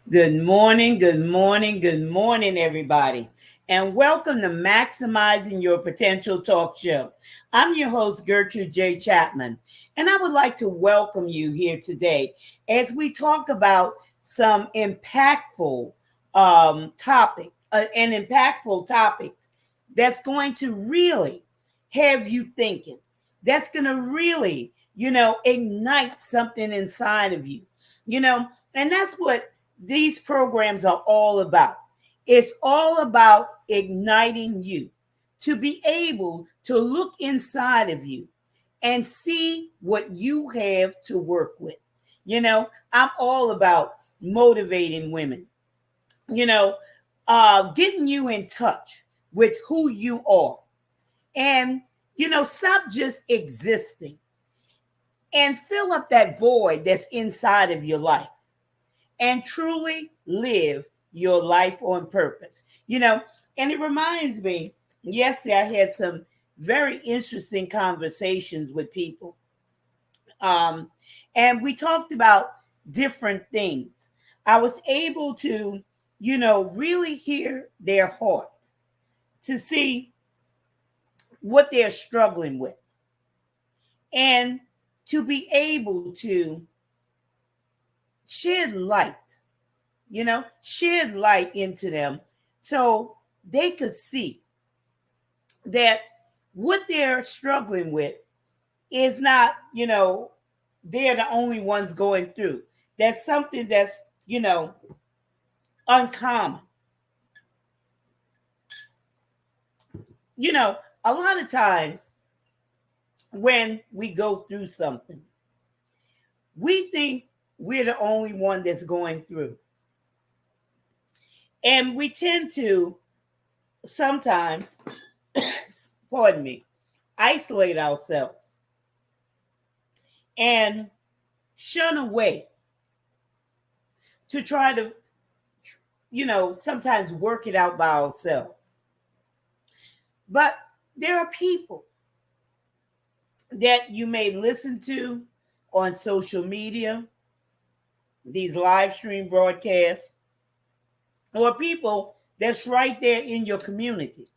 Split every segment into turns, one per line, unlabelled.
Good morning, good morning, everybody, and welcome to Maximizing Your Potential Talk Show. I'm your host, Gertrude J. Chapman, and I would like to welcome you here today as we talk about some impactful topics that's going to really have you thinking, that's going to really, ignite something inside of you, you know, and that's what these programs are all about. It's all about igniting you to be able to look inside of you and see what you have to work with. I'm all about motivating women, you know, getting you in touch with who you are. And, stop just existing and fill up that void that's inside of your life and truly live your life on purpose. And it reminds me, yesterday I had some very interesting conversations with people. Um, and we talked about different things. I was able to, really hear their heart to see what they're struggling with and to be able to shed light, shed light into them so they could see that what they're struggling with is not, they're the only ones going through. That's something that's, uncommon. You know, a lot of times when we go through something, we think we're the only one that's going through. And we tend to sometimes, pardon me, isolate ourselves and shun away to try to, sometimes work it out by ourselves. But there are people that you may listen to on social media, these live stream broadcasts, or people that's right there in your community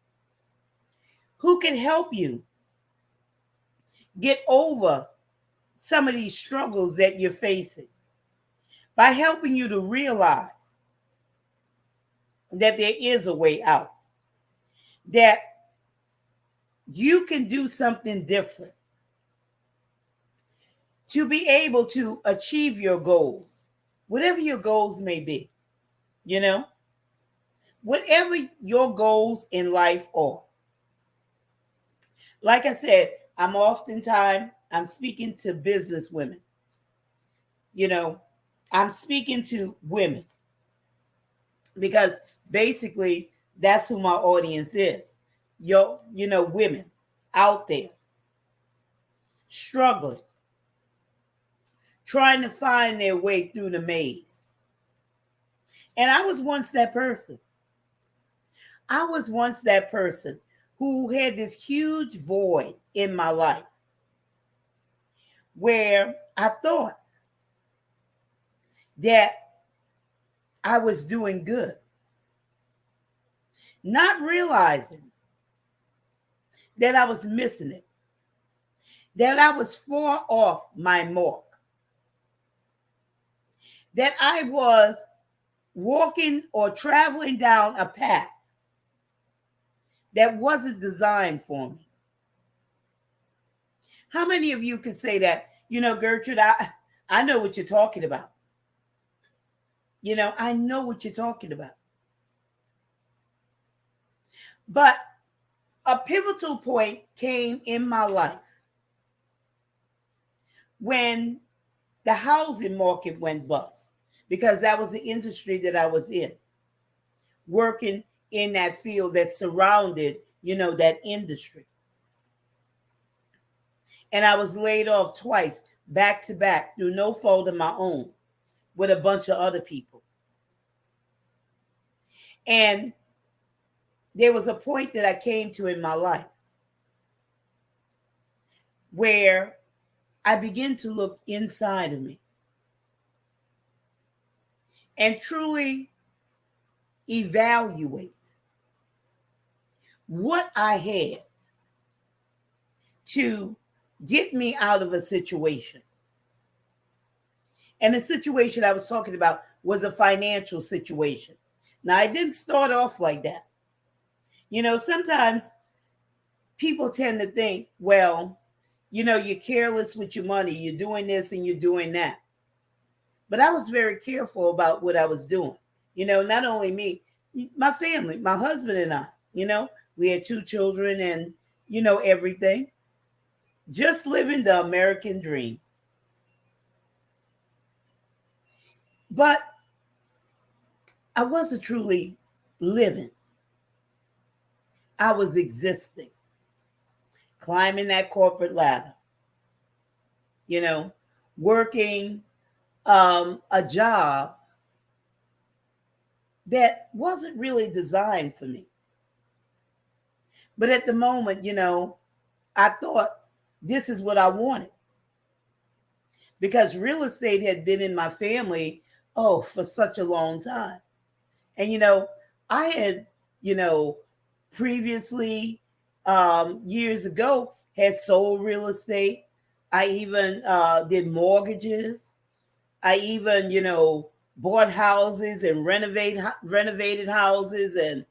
who can help you get over some of these struggles that you're facing by helping you to realize that there is a way out, that you can do something different to be able to achieve your goals, whatever your goals may be, you know, whatever your goals in life are. Like I said, I'm speaking to business women, you know, I'm speaking to women because basically that's who my audience is. Women out there struggling, trying to find their way through the maze. And I was once that person. I was once that person who had this huge void in my life where I thought that I was doing good, not realizing that I was missing it, that I was far off my mark, that I was walking or traveling down a path that wasn't designed for me. How many of you can say that, Gertrude, I know what you're talking about. I know what you're talking about. But a pivotal point came in my life when the housing market went bust, because that was the industry that I was in, working in that field that surrounded, that industry. And I was laid off twice, back to back, through no fault of my own, with a bunch of other people. And there was a point that I came to in my life where I began to look inside of me. and truly evaluate what I had to get me out of a situation. And the situation I was talking about was a financial situation. Now, I didn't start off like that. Sometimes people tend to think, well, you're careless with your money. You're doing this and you're doing that. But I was very careful about what I was doing. Not only me, my family, my husband and I, we had 2 children and, everything. Just living the American dream. But I wasn't truly living. I was existing, climbing that corporate ladder, working a job that wasn't really designed for me. But at the moment, I thought this is what I wanted because real estate had been in my family, for such a long time. And, I had, previously, years ago, had sold real estate. I even did mortgages. I even, bought houses and renovated houses and,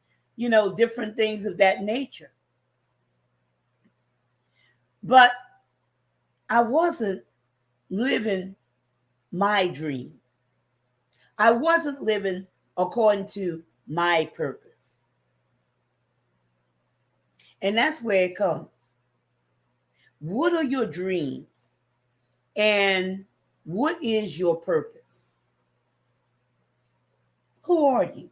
different things of that nature. But I wasn't living my dream. I wasn't living according to my purpose. And that's where it comes. What are your dreams? And what is your purpose? Who are you?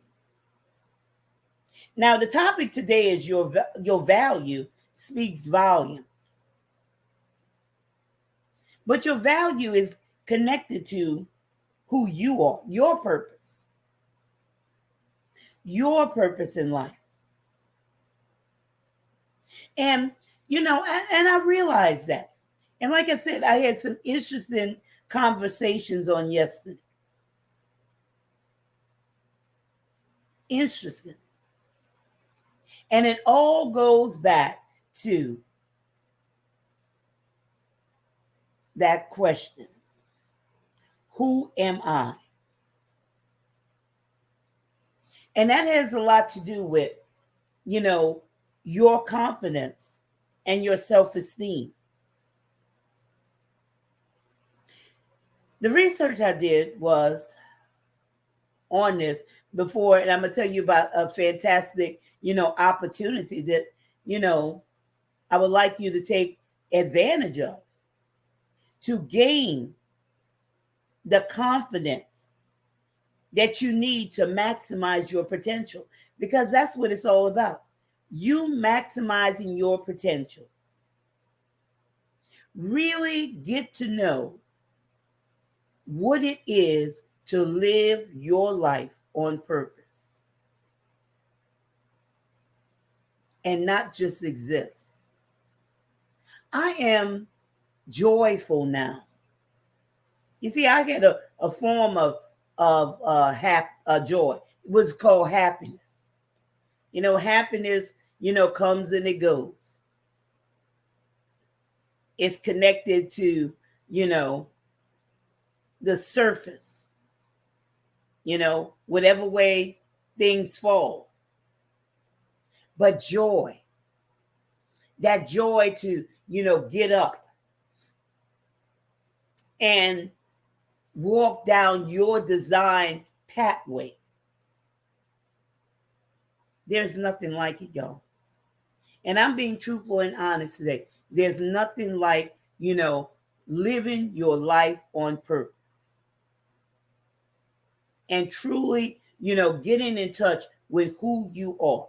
Now, the topic today is your value speaks volumes. But your value is connected to who you are, your purpose in life. And, and I realized that. And like I said, I had some interesting conversations on yesterday. Interesting. And it all goes back to that question. Who am I? And that has a lot to do with, your confidence and your self-esteem. The research I did was on this before, and I'm going to tell you about a fantastic, opportunity that, I would like you to take advantage of to gain the confidence that you need to maximize your potential, because that's what it's all about. You maximizing your potential. Really get to know what it is to live your life on purpose and not just exist. I am joyful now. You see, I get a form of joy. It was called happiness. Happiness, comes and it goes. It's connected to, the surface, whatever way things fall. But joy, that joy to, get up and walk down your design pathway. There's nothing like it, y'all. And I'm being truthful and honest today. There's nothing like, living your life on purpose. And truly, getting in touch with who you are.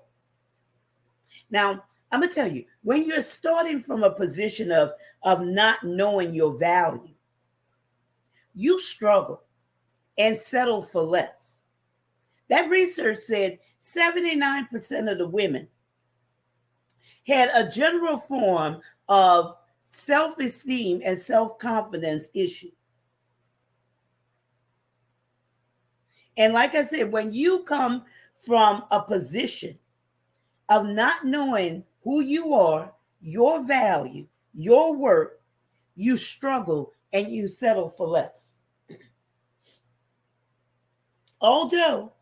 Now, I'm going to tell you, when you're starting from a position of not knowing your value, you struggle and settle for less. That research said 79% of the women had a general form of self-esteem and self-confidence issues. And like I said, when you come from a position of not knowing who you are, your value, your worth, you struggle and you settle for less. Although,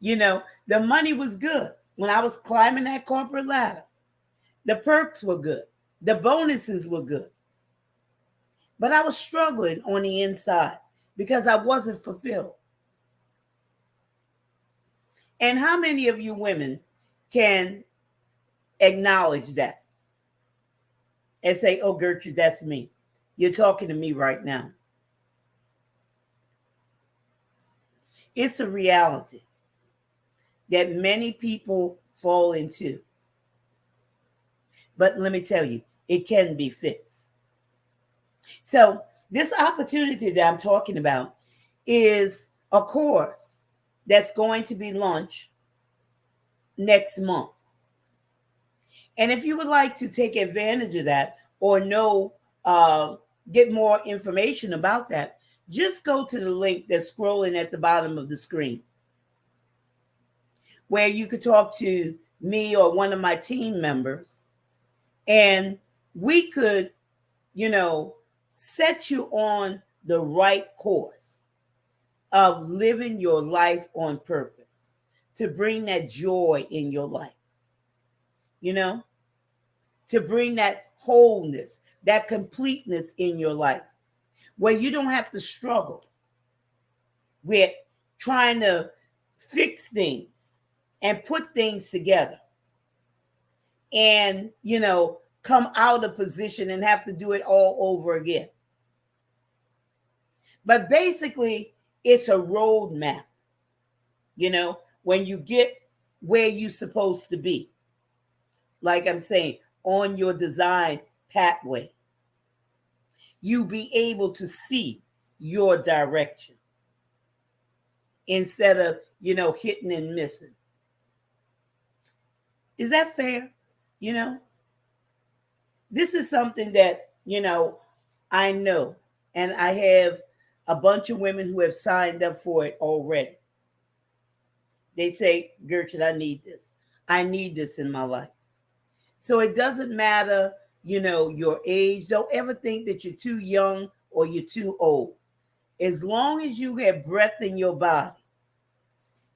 the money was good when I was climbing that corporate ladder, the perks were good, the bonuses were good, but I was struggling on the inside because I wasn't fulfilled. And how many of you women can acknowledge that and say, "Oh, Gertrude, that's me. You're talking to me right now." It's a reality that many people fall into. But let me tell you, it can be fixed. So, this opportunity that I'm talking about is a course that's going to be launched next month. And if you would like to take advantage of that or get more information about that, just go to the link that's scrolling at the bottom of the screen, where you could talk to me or one of my team members, and we could, set you on the right course of living your life on purpose to bring that joy in your life, you know, to bring that wholeness, that completeness in your life, where you don't have to struggle with trying to fix things and put things together and, come out of position and have to do it all over again. But basically, it's a roadmap, when you get where you're supposed to be. Like I'm saying, on your design pathway, you be able to see your direction instead of, hitting and missing. Is that fair? This is something that, I know, and I have a bunch of women who have signed up for it already. They say, "Gertrude, I need this. I need this in my life." So it doesn't matter, your age. Don't ever think that you're too young or you're too old. As long as you have breath in your body,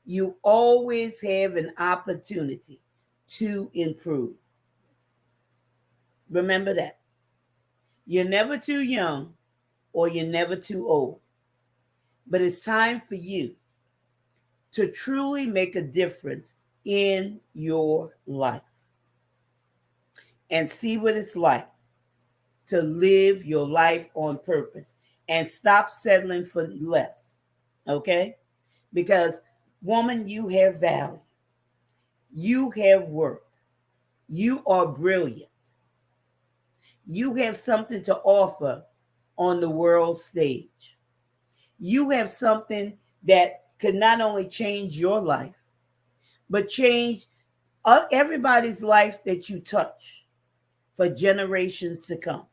you always have an opportunity to improve. Remember that. You're never too young or you're never too old. But it's time for you to truly make a difference in your life and see what it's like to live your life on purpose and stop settling for less. Okay? Because, woman, you have value. You have worth. You are brilliant. You have something to offer on the world stage. You have something that could not only change your life, but change everybody's life that you touch for generations to come.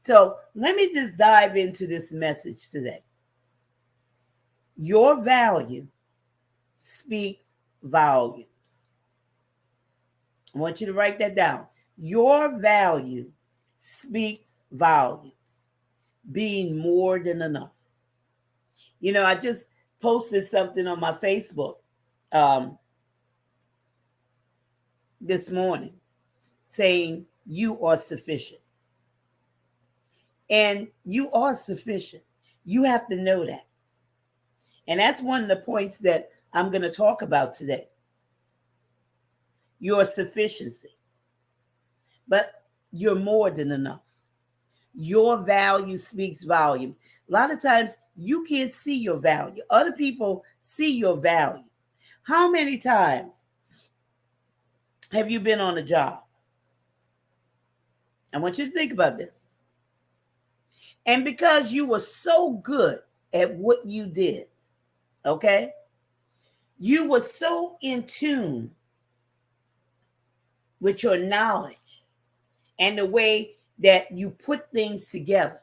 So let me just dive into this message today. Your value speaks volumes. I want you to write that down. Your value speaks volumes. Being more than enough. I just posted something on my Facebook this morning saying you are sufficient. And you are sufficient. You have to know that. And that's one of the points that I'm going to talk about today. Your sufficiency. But you're more than enough. Your value speaks volumes. A lot of times you can't see your value. Other people see your value. How many times have you been on a job? I want you to think about this. And because you were so good at what you did, okay, you were so in tune with your knowledge and the way that you put things together,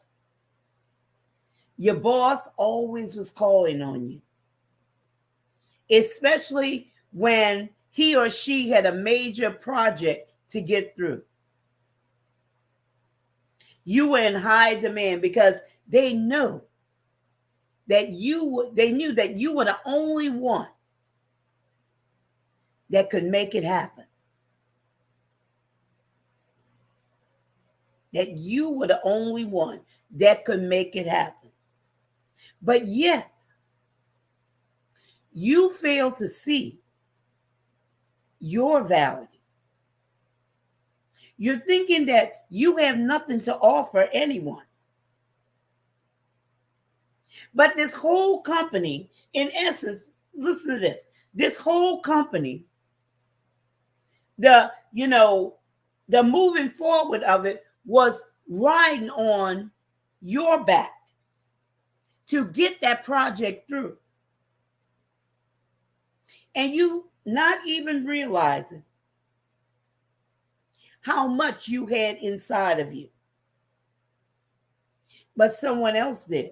Your boss always was calling on you, especially when he or she had a major project to get through. You were in high demand because they knew they knew that you were the only one that could make it happen. That you were the only one that could make it happen. But yet, you fail to see your value. You're thinking that you have nothing to offer anyone. But this whole company, in essence, listen to this. This whole company, the moving forward of it was riding on your back to get that project through. And you not even realizing how much you had inside of you. But someone else did.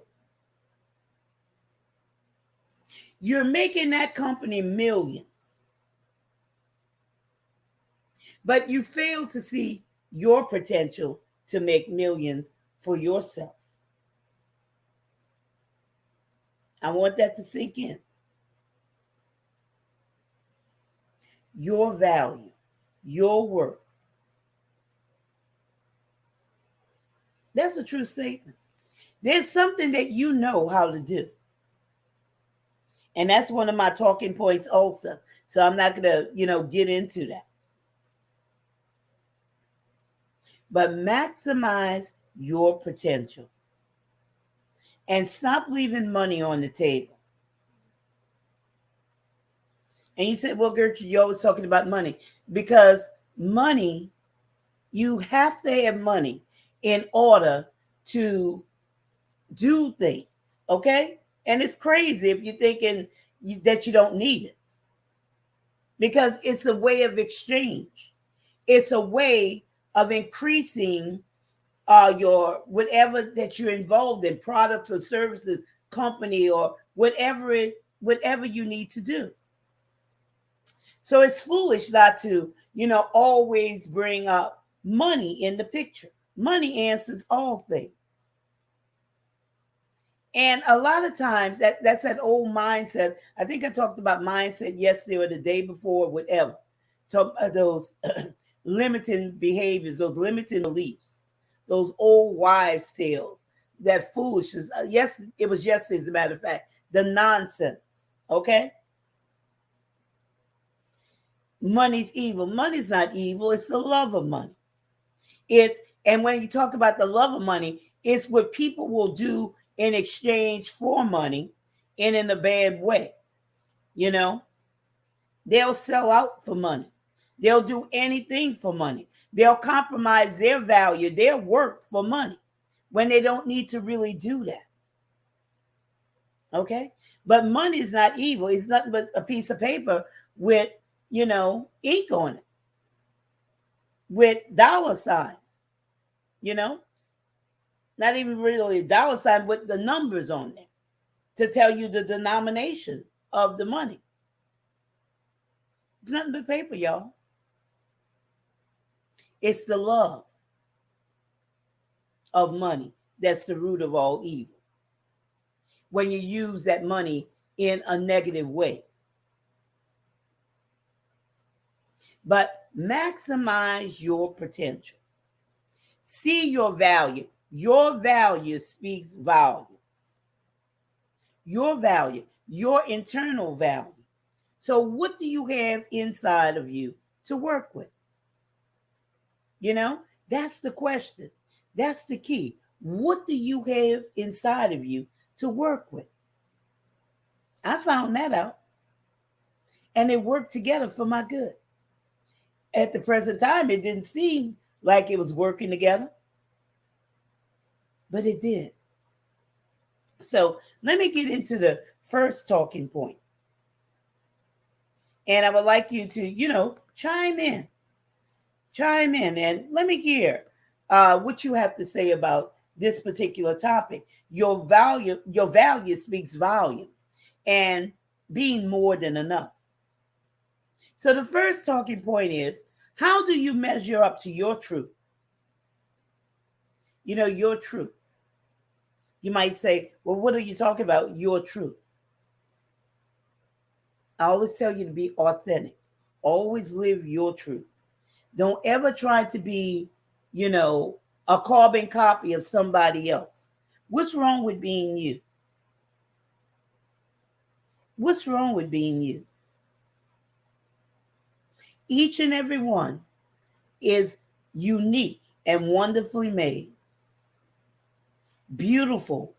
You're making that company millions. But you fail to see your potential to make millions for yourself. I want that to sink in. Your value, your worth. That's a true statement. There's something that you know how to do. And that's one of my talking points also. So I'm not going to, get into that. But maximize your potential. And stop leaving money on the table. And you said, well, Gertrude, you're always talking about money. Because money, you have to have money in order to do things, okay? And it's crazy if you're thinking that you don't need it. Because it's a way of exchange. It's a way of increasing your whatever that you're involved in, products or services, company, or whatever you need to do. So it's foolish not to, always bring up money in the picture. Money answers all things. And a lot of times that's that old mindset. I think I talked about mindset yesterday or the day before, whatever. Talk about those limiting behaviors, those limiting beliefs, those old wives' tales, that foolishness. Yes, it was yesterday, as a matter of fact, the nonsense. Okay? Money's evil. Money's not evil. It's the love of money. And when you talk about the love of money, it's what people will do in exchange for money and in a bad way. They'll sell out for money. They'll do anything for money. They'll compromise their value, their work for money when they don't need to really do that. Okay? But money is not evil. It's nothing but a piece of paper with, ink on it, with dollar signs, not even really a dollar sign, but the numbers on there to tell you the denomination of the money. It's nothing but paper, y'all. It's the love of money that's the root of all evil. When you use that money in a negative way. But maximize your potential. See your value. Your value speaks volumes. Your value, your internal value. So what do you have inside of you to work with? That's the question. That's the key. What do you have inside of you to work with? I found that out. And it worked together for my good. At the present time, it didn't seem like it was working together. But it did. So let me get into the first talking point. And I would like you to, chime in. And let me hear what you have to say about this particular topic. Your value speaks volumes, and being more than enough. So the first talking point is, how do you measure up to your truth? Your truth. You might say, well, what are you talking about? Your truth. I always tell you to be authentic. Always live your truth. Don't ever try to be, a carbon copy of somebody else. What's wrong with being you? What's wrong with being you? Each and every one is unique and wonderfully made, beautiful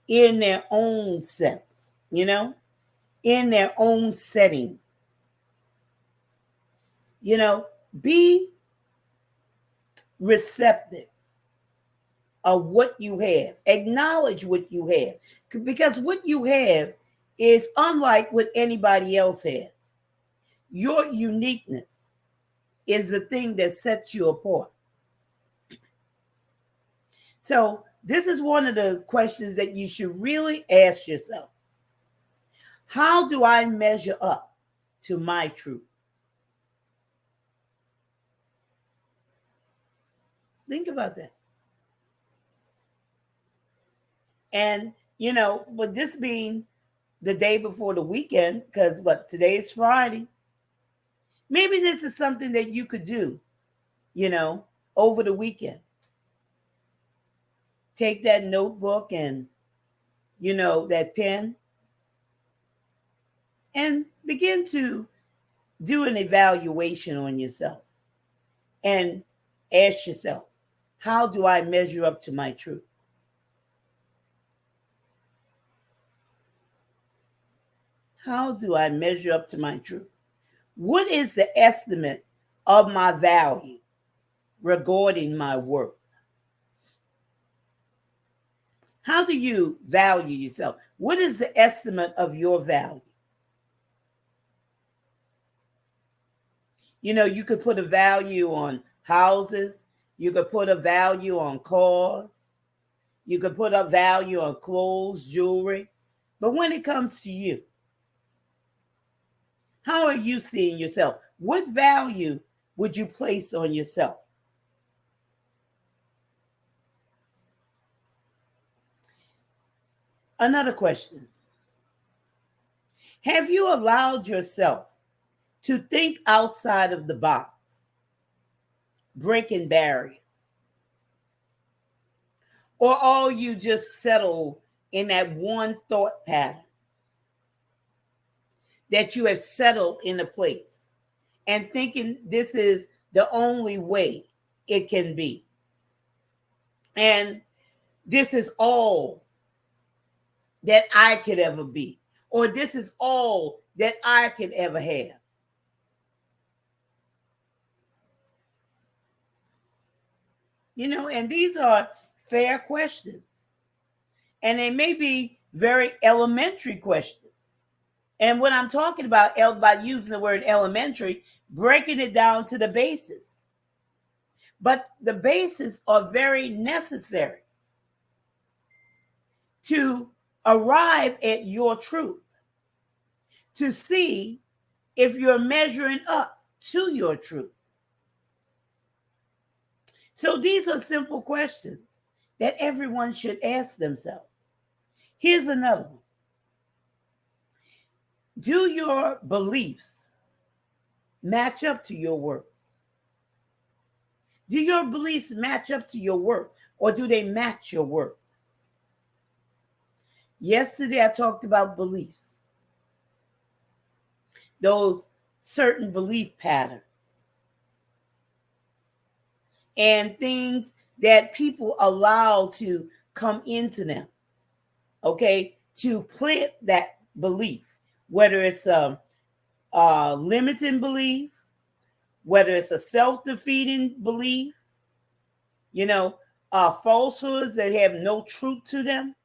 in their own sense, in their own setting. Be receptive of what you have. Acknowledge what you have, because what you have is unlike what anybody else has. Your uniqueness is the thing that sets you apart. So this is one of the questions that you should really ask yourself. How do I measure up to my truth? Think about that. And, with this being the day before the weekend, because today is Friday, maybe this is something that you could do, over the weekend. Take that notebook and, that pen, and begin to do an evaluation on yourself and ask yourself, how do I measure up to my truth? How do I measure up to my truth? What is the estimate of my value regarding my worth? How do you value yourself? What is the estimate of your value? You could put a value on houses. You could put a value on cars. You could put a value on clothes, jewelry. But when it comes to you, how are you seeing yourself? What value would you place on yourself? Another question. Have you allowed yourself to think outside of the box, breaking barriers? Or are you just settled in that one thought pattern that you have settled in a place and thinking this is the only way it can be? And this is all that I could ever be, or this is all that I could ever have. And these are fair questions. And they may be very elementary questions. And what I'm talking about by using the word elementary, breaking it down to the basis. But the bases are very necessary to arrive at your truth, to see if you're measuring up to your truth. So these are simple questions that everyone should ask themselves. Here's another one. Do your beliefs match up to your worth? Do your beliefs match up to your worth, or do they match your worth? Yesterday, I talked about beliefs, those certain belief patterns, and things that people allow to come into them, okay, to plant that belief, whether it's a limiting belief, whether it's a self-defeating belief, falsehoods that have no truth to them.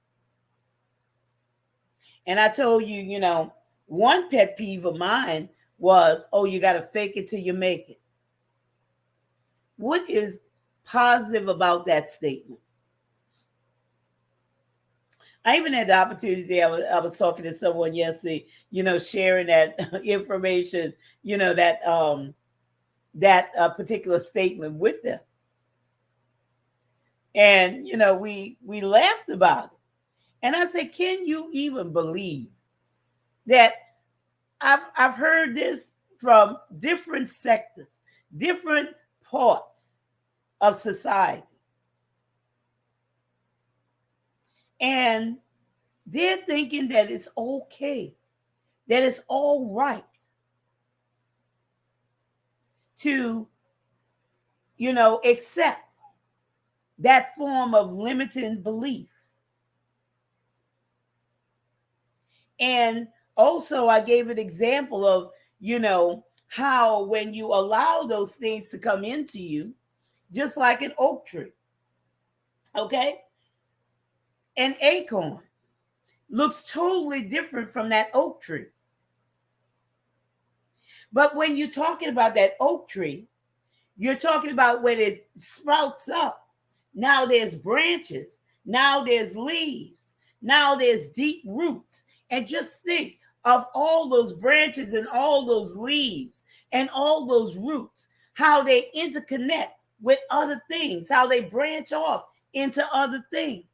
And I told you, one pet peeve of mine was, oh, you got to fake it till you make it. What is positive about that statement? I even had the opportunity. I was talking to someone yesterday, sharing that information, that particular statement with them, and we laughed about it. And I said, "Can you even believe that I've heard this from different sectors, different parts of society, and they're thinking that it's okay, that it's all right to, accept that form of limiting belief." And also, I gave an example of, how when you allow those things to come into you, just like an oak tree, okay? An acorn looks totally different from that oak tree. But when you're talking about that oak tree, you're talking about when it sprouts up. Now there's branches. Now there's leaves. Now there's deep roots. And just think of all those branches and all those leaves and all those roots, how they interconnect with other things, how they branch off into other things.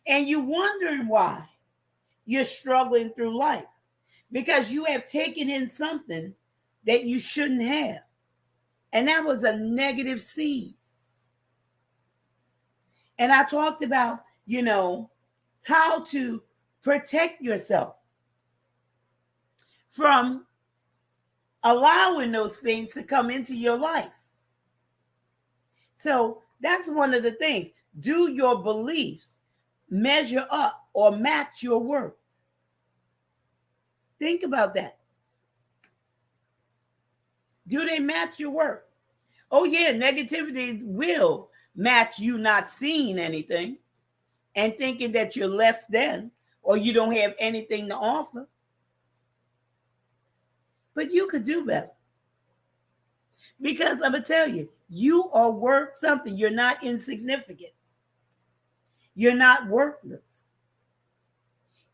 And you're wondering why you're struggling through life, because you have taken in something that you shouldn't have. And that was a negative seed. And I talked about, how to protect yourself from allowing those things to come into your life. So that's one of the things. Do your beliefs measure up or match your worth? Think about that. Do they match your worth? Oh, yeah, negativity will match you not seeing anything and thinking that you're less than or you don't have anything to offer. But you could do better. Because I'm going to tell you, you are worth something. You're not insignificant. You're not worthless.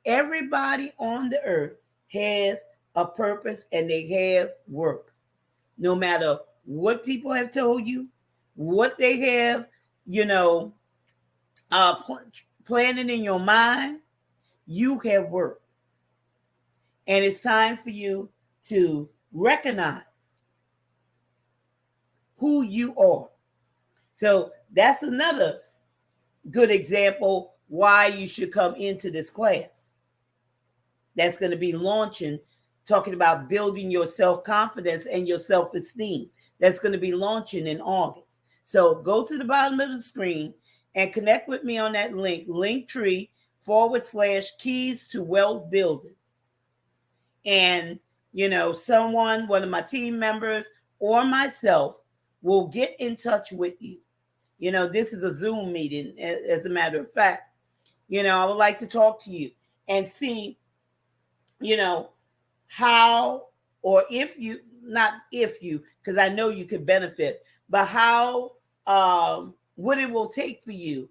Everybody on the earth has a purpose and they have worth. No matter what people have told you, what they have, planning in your mind, you have worth. And it's time for you to recognize who you are. So that's another good example why you should come into this class. That's going to be launching, talking about building your self-confidence and your self-esteem. That's going to be launching in August. So go to the bottom of the screen and connect with me on that link, Linktree/keys to wealth building. And, one of my team members or myself will get in touch with you. This is a Zoom meeting, as a matter of fact. I would like to talk to you and see, how, or if you, not if you, because I know you could benefit, but how, what it will take for you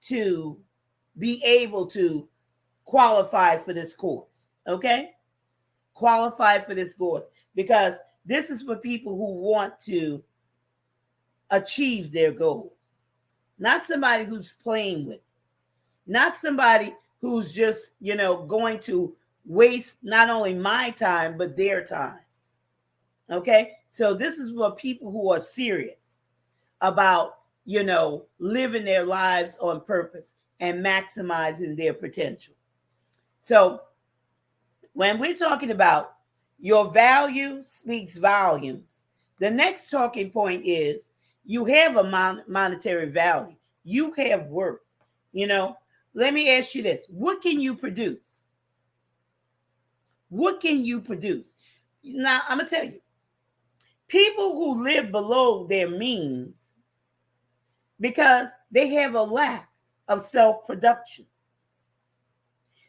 to be able to qualify for this course. Okay? Qualify for this course, because this is for people who want to achieve their goals. Not somebody who's playing with it. Not somebody who's just, going to waste not only my time, but their time. Okay? So this is for people who are serious about, living their lives on purpose and maximizing their potential. So when we're talking about your value speaks volumes, the next talking point is you have a monetary value. You have worth. Let me ask you this. What can you produce? What can you produce? Now, I'm going to tell you, people who live below their means because they have a lack of self-production.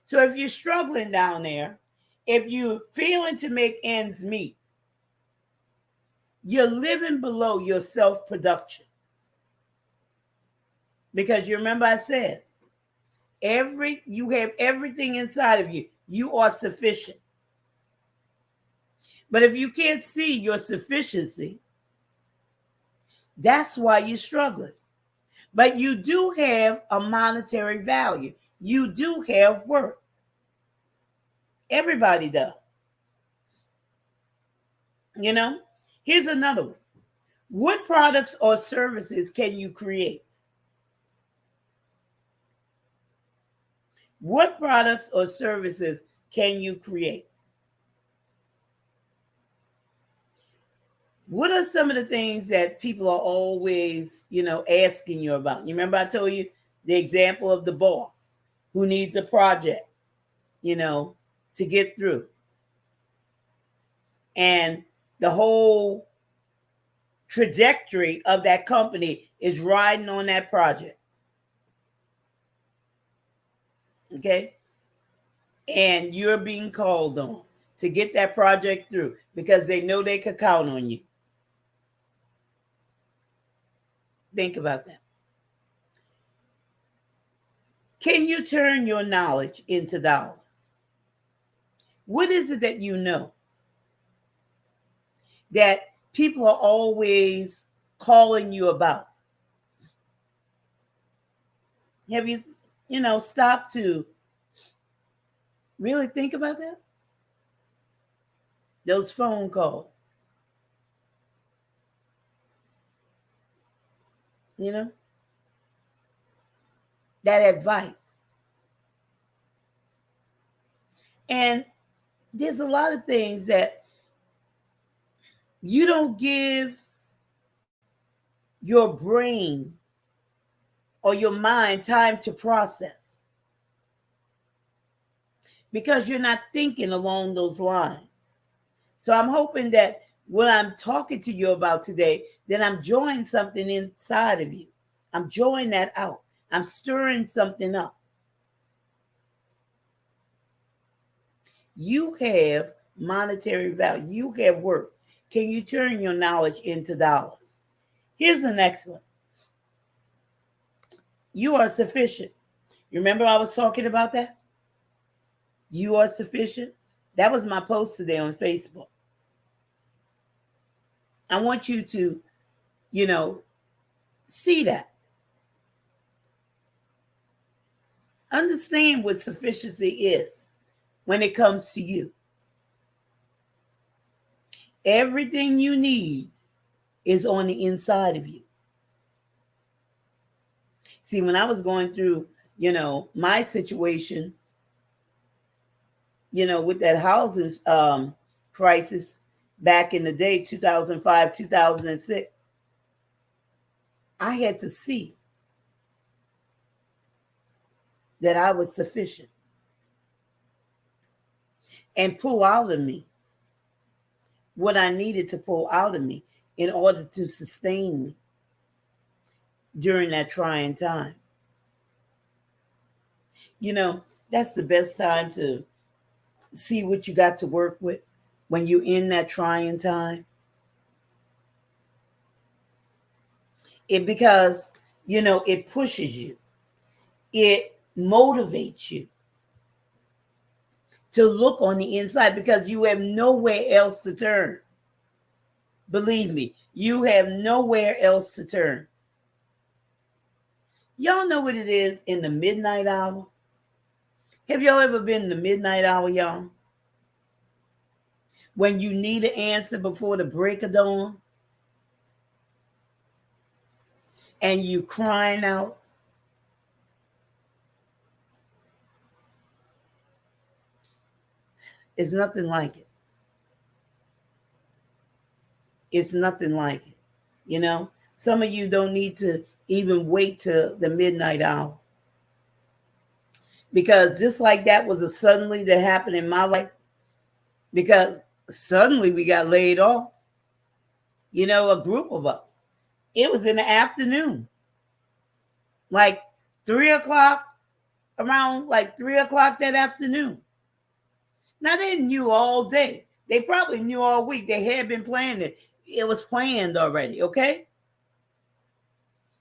So if you're struggling down there, if you're failing to make ends meet, you're living below your self-production. Because you remember I said, you have everything inside of you. You are sufficient. But if you can't see your sufficiency, that's why you're struggling. But you do have a monetary value. You do have worth. Everybody does. You know, here's another one. What products or services can you create? What products or services can you create? What are some of the things that people are always, asking you about? You remember I told you the example of the boss who needs a project, to get through. And the whole trajectory of that company is riding on that project. Okay? And you're being called on to get that project through because they know they could count on you. Think about that. Can you turn your knowledge into dollars? What is it that you know that people are always calling you about? Have you, stopped to really think about that? Those phone calls. That advice. And there's a lot of things that you don't give your brain or your mind time to process because you're not thinking along those lines. So I'm hoping that what I'm talking to you about today, that I'm drawing something inside of you. I'm drawing that out. I'm stirring something up. You have monetary value. You have work. Can you turn your knowledge into dollars? Here's the next one. You are sufficient. You remember I was talking about that? You are sufficient. That was my post today on Facebook. I want you to, see that. Understand what sufficiency is when it comes to you. Everything you need is on the inside of you. See, when I was going through, my situation, with that housing crisis back in the day, 2005, 2006, I had to see that I was sufficient and pull out of me what I needed to pull out of me in order to sustain me during that trying time. That's the best time to see what you got to work with when you're in that trying time. Because it pushes you. It motivates you to look on the inside because you have nowhere else to turn. Believe me, you have nowhere else to turn. Y'all know what it is in the midnight hour? Have y'all ever been in the midnight hour, y'all? When you need an answer before the break of dawn and you crying out. It's nothing like it. It's nothing like it. Some of you don't need to even wait till the midnight hour. Because just like that was a suddenly that happened in my life, because suddenly we got laid off, a group of us. It was in the afternoon, like 3 o'clock, around like 3 o'clock that afternoon. Now they knew all day. They probably knew all week. They had been planning it. It was planned already, okay?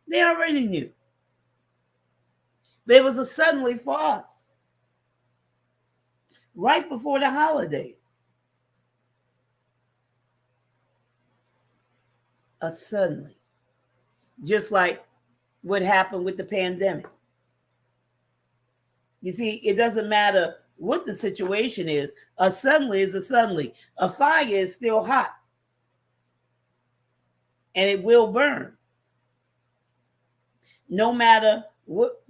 They already knew. But it was a suddenly for us. Right before the holidays. A suddenly. Just like what happened with the pandemic. You see, it doesn't matter what the situation is. A suddenly is a suddenly. A fire is still hot. And it will burn. No matter what,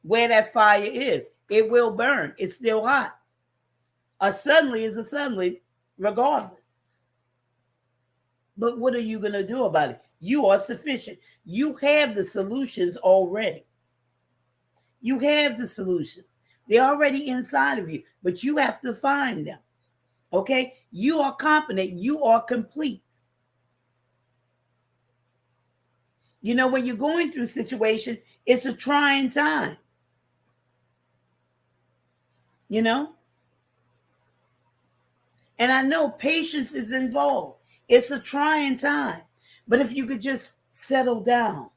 where that fire is, it will burn. It's still hot. A suddenly is a suddenly, regardless. But what are you going to do about it? You are sufficient. You have the solutions already. You have the solutions. They're already inside of you, but you have to find them. Okay? You are competent. You are complete. When you're going through a situation, it's a trying time. And I know patience is involved. It's a trying time. But if you could just settle down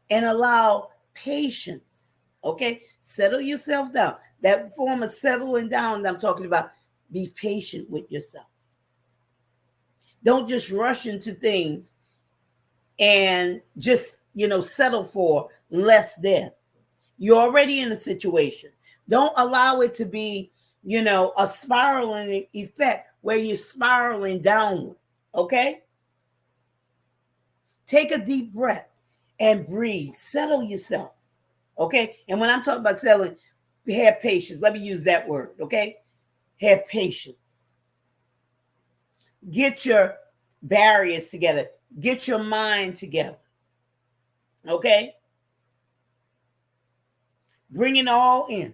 and allow patience, okay? Settle yourself down. That form of settling down that I'm talking about, be patient with yourself. Don't just rush into things and just, settle for less than. You're already in a situation. Don't allow it to be, a spiraling effect where you're spiraling downward. Okay? Take a deep breath and breathe. Settle yourself. Okay? And when I'm talking about settling, have patience. Let me use that word. Okay? Have patience. Get your barriers together. Get your mind together. Okay? Bring it all in.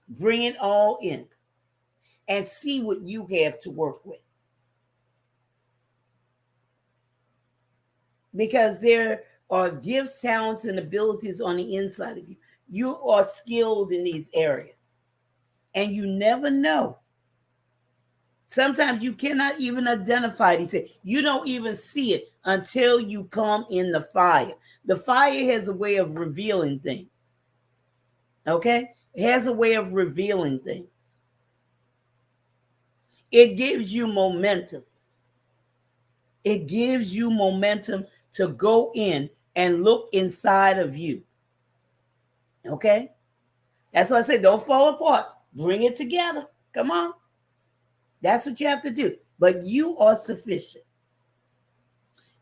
Bring it all in. And see what you have to work with. Because there are gifts, talents, and abilities on the inside of you. You are skilled in these areas. And you never know. Sometimes you cannot even identify it. You don't even see it until you come in the fire. The fire has a way of revealing things. Okay? It has a way of revealing things. It gives you momentum. It gives you momentum to go in and look inside of you. Okay? That's why I say don't fall apart. Bring it together. Come on. That's what you have to do. But you are sufficient.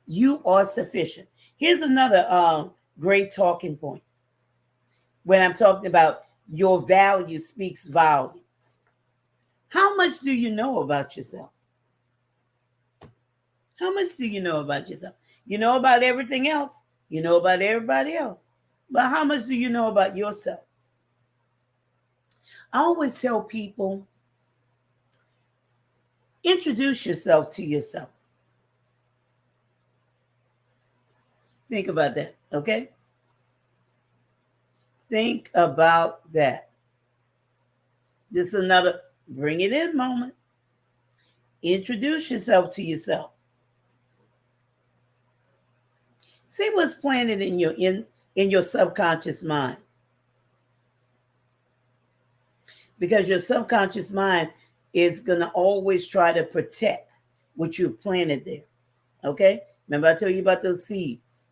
You are sufficient. Here's another great talking point. When I'm talking about your value speaks volumes. How much do you know about yourself? How much do you know about yourself? You know about everything else. You know about everybody else. But how much do you know about yourself? I always tell people, introduce yourself to yourself. Think about that, okay? Think about that. This is another bring it in moment. Introduce yourself to yourself. See what's planted in your subconscious mind. Because your subconscious mind is going to always try to protect what you planted there. Okay? Remember I told you about those seeds.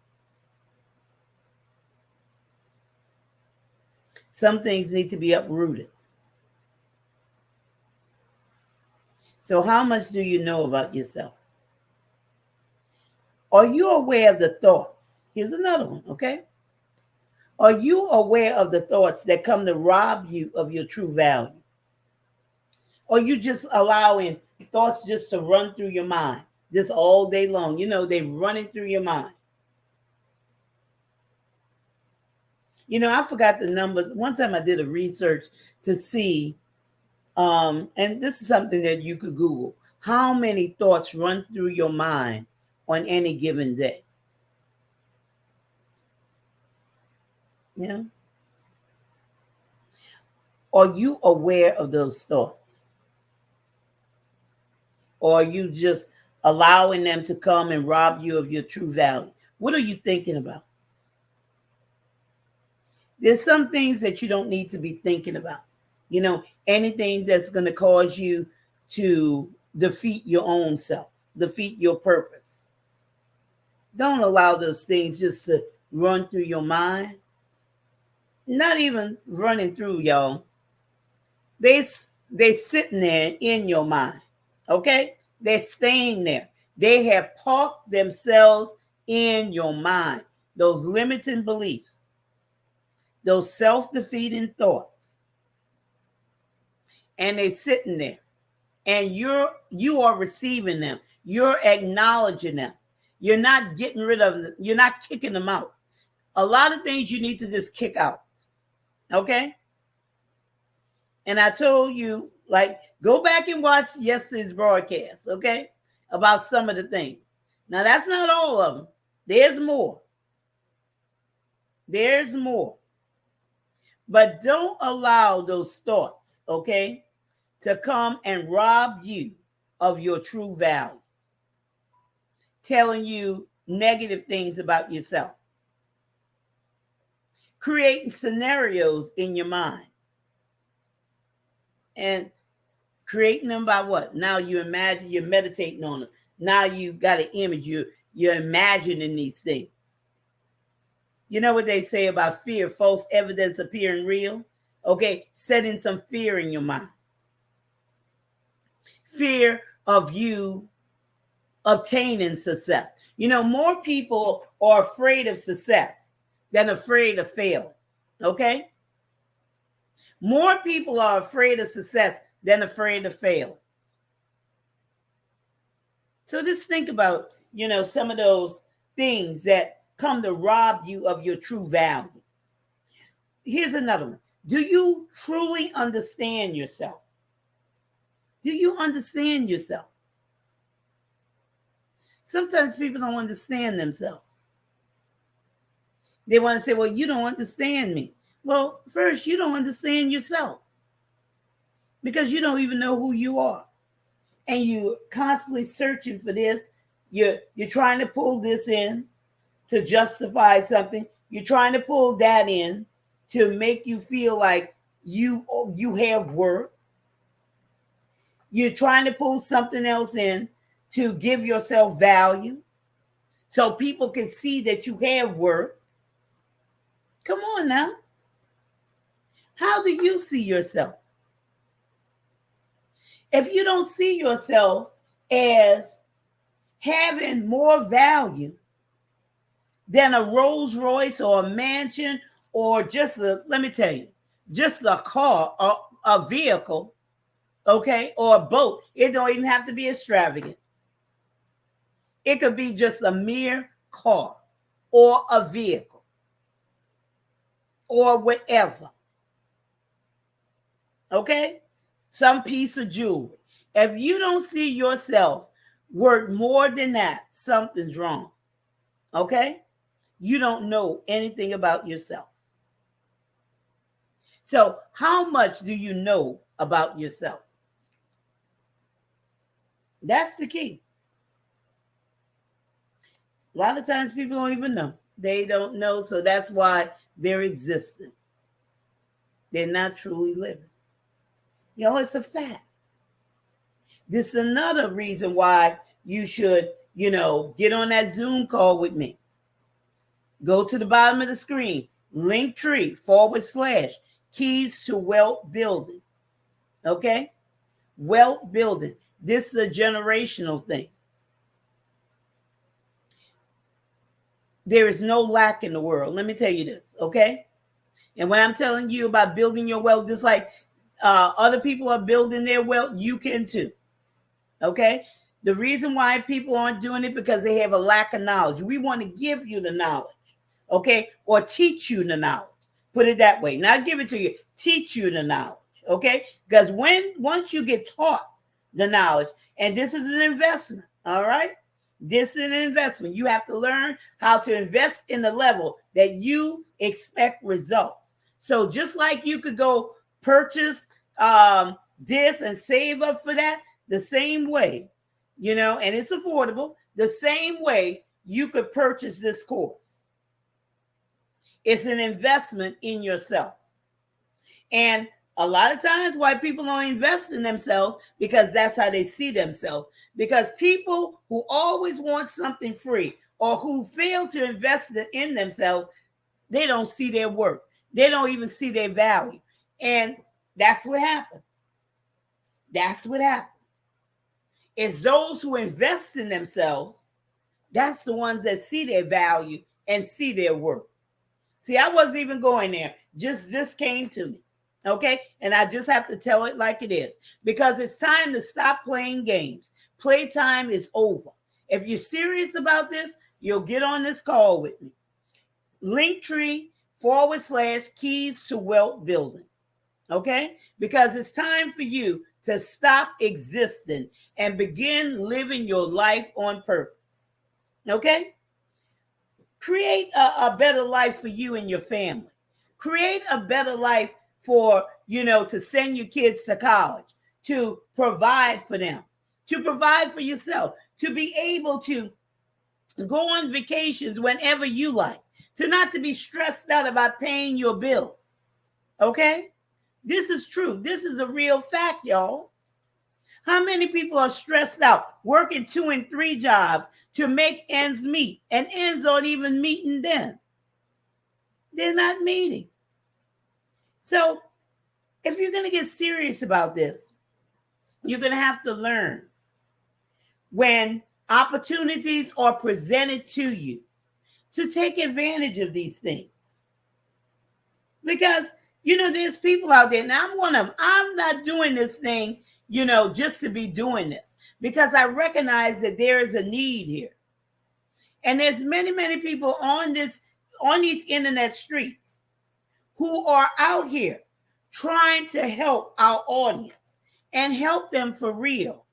Some things need to be uprooted. So how much do you know about yourself? Are you aware of the thoughts? Here's another one, okay? Are you aware of the thoughts that come to rob you of your true value? Or you just allowing thoughts just to run through your mind just all day long? They're running through your mind. I forgot the numbers. One time I did a research to see, and this is something that you could Google, how many thoughts run through your mind on any given day. Yeah. Are you aware of those thoughts? Or are you just allowing them to come and rob you of your true value? What are you thinking about? There's some things that you don't need to be thinking about. You know, anything that's going to cause you to defeat your own self, defeat your purpose. Don't allow those things just to run through your mind. Not even running through, y'all. They sitting there in your mind. Okay? They're staying there. They have parked themselves in your mind. Those limiting beliefs, those self-defeating thoughts. And they're sitting there. And you are receiving them. You're acknowledging them. You're not getting rid of them. You're not kicking them out. A lot of things you need to just kick out. Okay? And I told you, like, go back and watch yesterday's broadcast, okay? About some of the things. Now, that's not all of them. There's more. There's more. But don't allow those thoughts, okay, to come and rob you of your true value. Telling you negative things about yourself. Creating scenarios in your mind. And creating them by what? Now you imagine, you're meditating on them. Now you got an image, you're imagining these things. You know what they say about fear, false evidence appearing real? Okay, setting some fear in your mind. Fear of you obtaining success. You know, more people are afraid of success than afraid of failing. Okay? More people are afraid of success than afraid of failing. So just think about, you know, some of those things that come to rob you of your true value. Here's another one. Do you truly understand yourself? Do you understand yourself? Sometimes people don't understand themselves. They want to say, well, you don't understand me. Well, first, you don't understand yourself because you don't even know who you are. And you're constantly searching for this. You're trying to pull this in to justify something. You're trying to pull that in to make you feel like you have worth. You're trying to pull something else in to give yourself value so people can see that you have worth. Come on now. How do you see yourself? If you don't see yourself as having more value than a Rolls Royce or a mansion or just let me tell you, just a car, a vehicle, okay, or a boat. It don't even have to be extravagant. It could be just a mere car or a vehicle or whatever. Okay? Some piece of jewelry. If you don't see yourself worth more than that, something's wrong. Okay? You don't know anything about yourself. So, how much do you know about yourself? That's the key. A lot of times people don't even know. They don't know, so that's why they're existing. They're not truly living. You know, it's a fact. This is another reason why you should, you know, get on that Zoom call with me. Go to the bottom of the screen, Linktree/keys to wealth building. Okay? Wealth building. This is a generational thing. There is no lack in the world. Let me tell you this, okay? And when I'm telling you about building your wealth, just like other people are building their wealth, you can too, okay? The reason why people aren't doing it because they have a lack of knowledge. We want to give you the knowledge, okay? Or teach you the knowledge. Put it that way. Not give it to you. Teach you the knowledge, okay? Because once you get taught the knowledge, and this is an investment, all right? This is an investment. You have to learn how to invest in the level that you expect results. So just like you could go purchase this and save up for that, the same way, you know, and it's affordable, the same way you could purchase this course. It's an investment in yourself. And a lot of times why people don't invest in themselves, because that's how they see themselves. Because people who always want something free or who fail to invest in themselves, they don't see their worth. They don't even see their value. And that's what happens. That's what happens. It's those who invest in themselves, that's the ones that see their value and see their worth. See, I wasn't even going there. Just came to me. Okay? And I just have to tell it like it is. Because it's time to stop playing games. Playtime is over. If you're serious about this, you'll get on this call with me. Linktree/keys to wealth building. Okay? Because it's time for you to stop existing and begin living your life on purpose. Okay? Create a better life for you and your family. Create a better life for, to send your kids to college, to provide for them, to provide for yourself, to be able to go on vacations whenever you like, to not to be stressed out about paying your bills. Okay? This is true. This is a real fact, y'all. How many people are stressed out, working 2 and 3 jobs to make ends meet, and ends aren't even meeting them? They're not meeting. So if you're going to get serious about this, you're going to have to learn when opportunities are presented to you to take advantage of these things. Because, there's people out there, and I'm one of them. I'm not doing this thing, just to be doing this, because I recognize that there is a need here. And there's many, many people on these internet streets who are out here trying to help our audience and help them for real.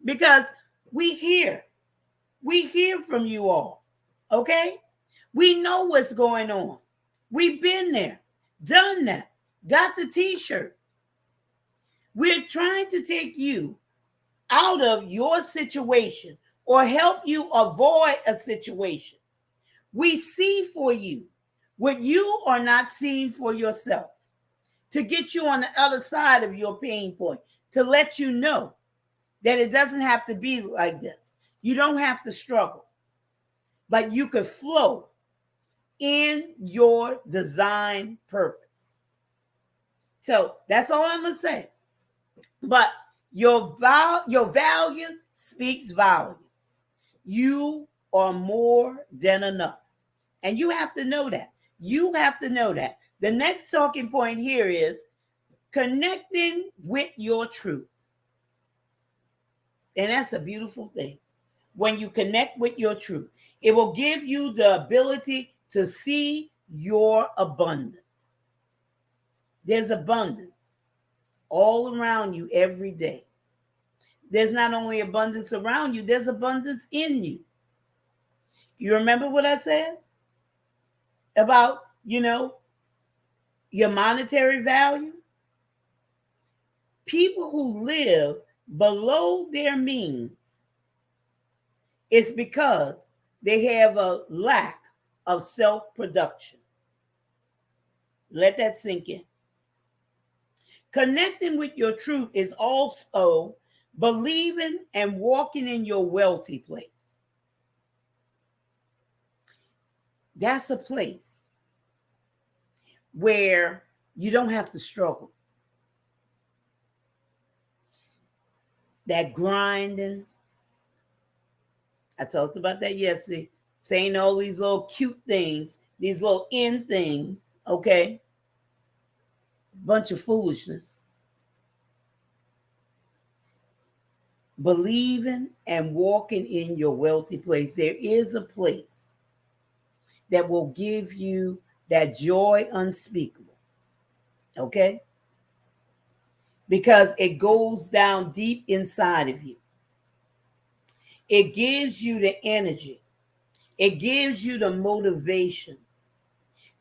Because we hear from you all, okay? We know what's going on. We've been there, done that, got the t-shirt. We're trying to take you out of your situation or help you avoid a situation. We see for you what you are not seeing for yourself, to get you on the other side of your pain point, to let you know that it doesn't have to be like this. You don't have to struggle, but you could flow in your design purpose. So that's all I'm going to say. But your value speaks volumes. You are more than enough. And you have to know that. You have to know that. The next talking point here is connecting with your truth. And that's a beautiful thing. When you connect with your truth, it will give you the ability to see your abundance. There's abundance all around you every day. There's not only abundance around you, there's abundance in you. You remember what I said about, your monetary value? People who live below their means, it's because they have a lack of self-production. Let that sink in. Connecting with your truth is also believing and walking in your wealthy place. That's a place where you don't have to struggle. That grinding, I talked about that yesterday, saying all these little cute things, these little in things, okay? Bunch of foolishness. Believing and walking in your wealthy place. There is a place that will give you that joy unspeakable, okay? Because it goes down deep inside of you. It gives you the energy. It gives you the motivation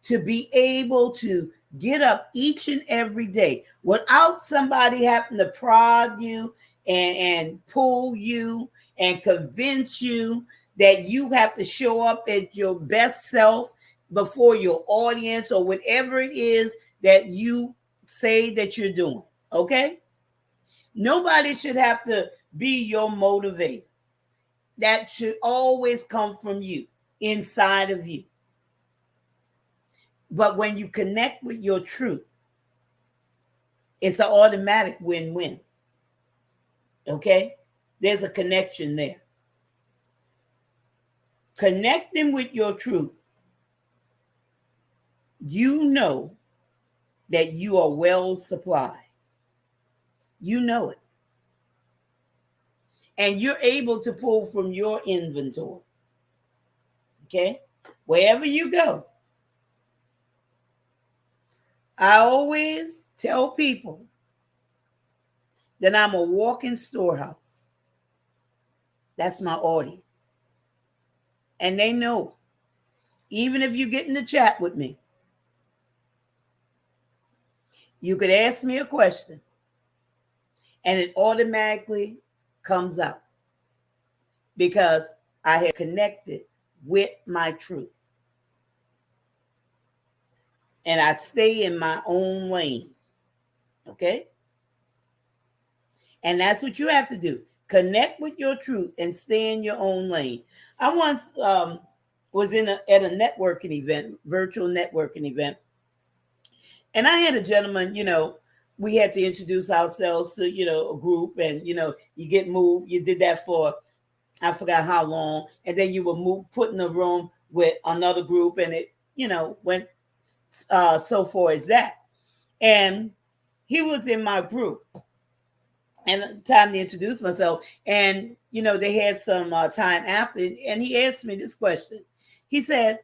to be able to get up each and every day without somebody having to prod you and pull you and convince you that you have to show up at your best self, before your audience or whatever it is that you say that you're doing. Okay? Nobody should have to be your motivator. That should always come from you, inside of you. But when you connect with your truth, it's an automatic win-win. Okay? There's a connection there. Connecting with your truth, you know that you are well supplied. You know it. And you're able to pull from your inventory. Okay? Wherever you go. I always tell people that I'm a walking storehouse. That's my audience. And they know, even if you get in the chat with me, you could ask me a question and it automatically comes out because I have connected with my truth. And I stay in my own lane. Okay? And that's what you have to do. Connect with your truth and stay in your own lane. I once was at a networking event, virtual networking event. And I had a gentleman, we had to introduce ourselves to, a group, and, you get moved. You did that for, I forgot how long. And then you were put in a room with another group, and it, went so far as that. And he was in my group. And time to introduce myself. And, they had some time after. And he asked me this question. He said,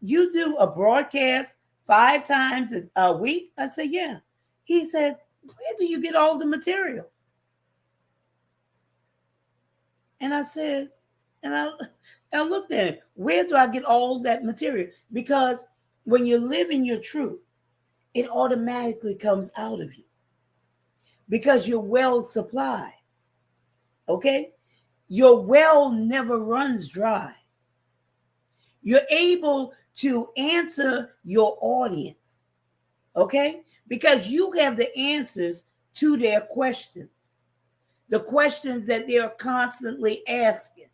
"You do a broadcast 5 times a week?" I said, "Yeah." He said, "Where do you get all the material?" And I said, and I looked at him, "Where do I get all that material?" Because when you live in your truth, it automatically comes out of you. Because you're well supplied. Okay? Your well never runs dry. You're able to answer your audience. Okay? Because you have the answers to their questions. The questions that they're constantly asking.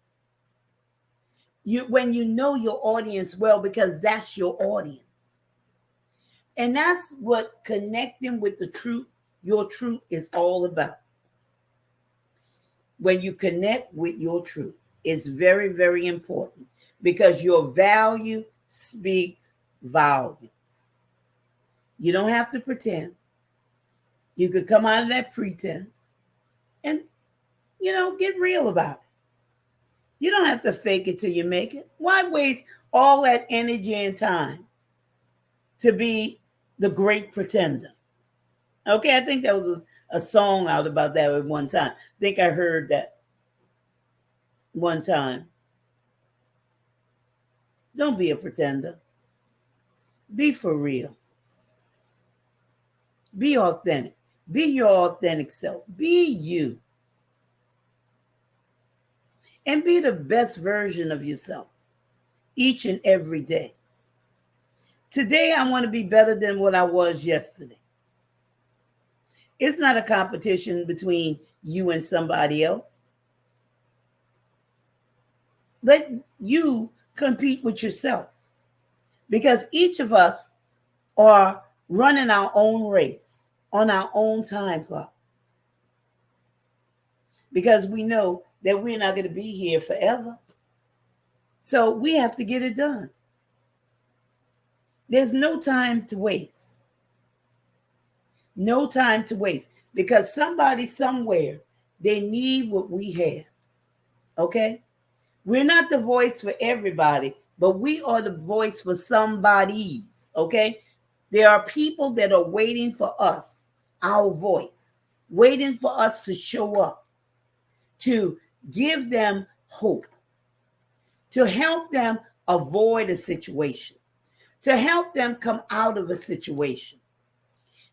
When you know your audience well, because that's your audience. And that's what connecting with the truth, your truth, is all about. When you connect with your truth, it's very, very important, because your value speaks volumes. You don't have to pretend. You could come out of that pretense and, get real about it. You don't have to fake it till you make it. Why waste all that energy and time to be the great pretender? Okay, I think that was a song out about that at one time. I think I heard that one time. Don't be a pretender. Be for real. Be authentic. Be your authentic self. Be you. And be the best version of yourself each and every day. Today, I want to be better than what I was yesterday. It's not a competition between you and somebody else. Let you compete with yourself, because each of us are running our own race on our own time clock, because we know that we're not going to be here forever. So we have to get it done. There's no time to waste. No time to waste, because somebody somewhere, they need what we have. Okay? We're not the voice for everybody, but we are the voice for somebody's. Okay? There are people that are waiting for us, our voice, waiting for us to show up, to give them hope, to help them avoid a situation, to help them come out of a situation,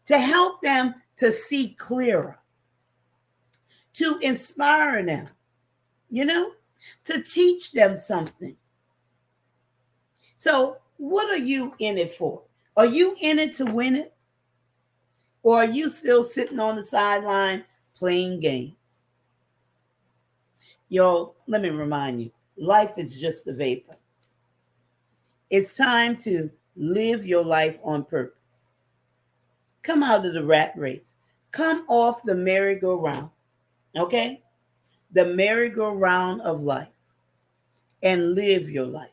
to help them to see clearer, to inspire them, to teach them something. So What are you in it for? Are you in it to win it? Or are you still sitting on the sideline playing games? Yo, let me remind you, life is just a vapor. It's time to live your life on purpose. Come out of the rat race. Come off the merry-go-round, okay? The merry-go-round of life, and live your life.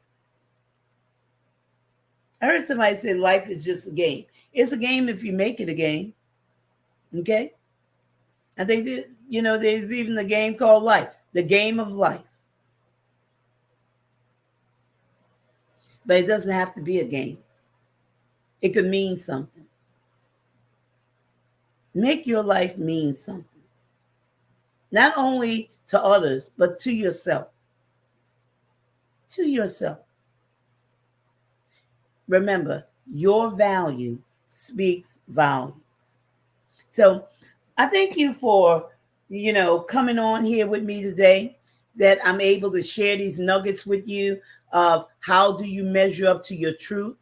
I heard somebody say life is just a game. It's a game if you make it a game, okay? I think that, there's even a game called life, the game of life. But it doesn't have to be a game. It could mean something. Make your life mean something. Not only to others, but to yourself. To yourself. Remember, your value speaks volumes. So I thank you for, coming on here with me today, that I'm able to share these nuggets with you of how do you measure up to your truth,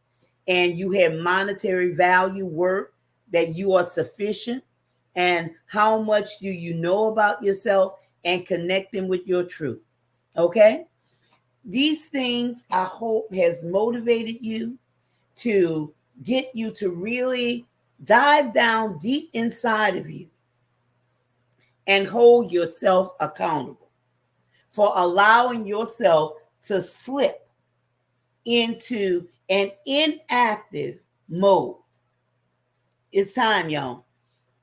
and you have monetary value, work, that you are sufficient, and how much do you know about yourself, and connecting with your truth. Okay? These things I hope has motivated you to get you to really dive down deep inside of you and hold yourself accountable for allowing yourself to slip into an inactive mode. It's time, y'all,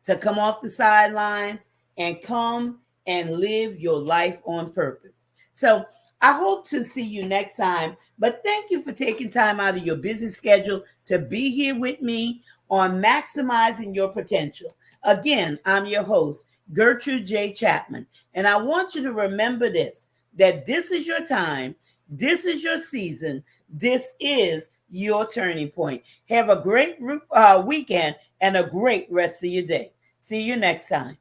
to come off the sidelines and come and live your life on purpose. So I hope to see you next time, but thank you for taking time out of your busy schedule to be here with me on Maximizing Your Potential. Again, I'm your host, Gertrude J. Chapman, and I want you to remember this, that this is your time, this is your season, this is your turning point. Have a great weekend and a great rest of your day. See you next time.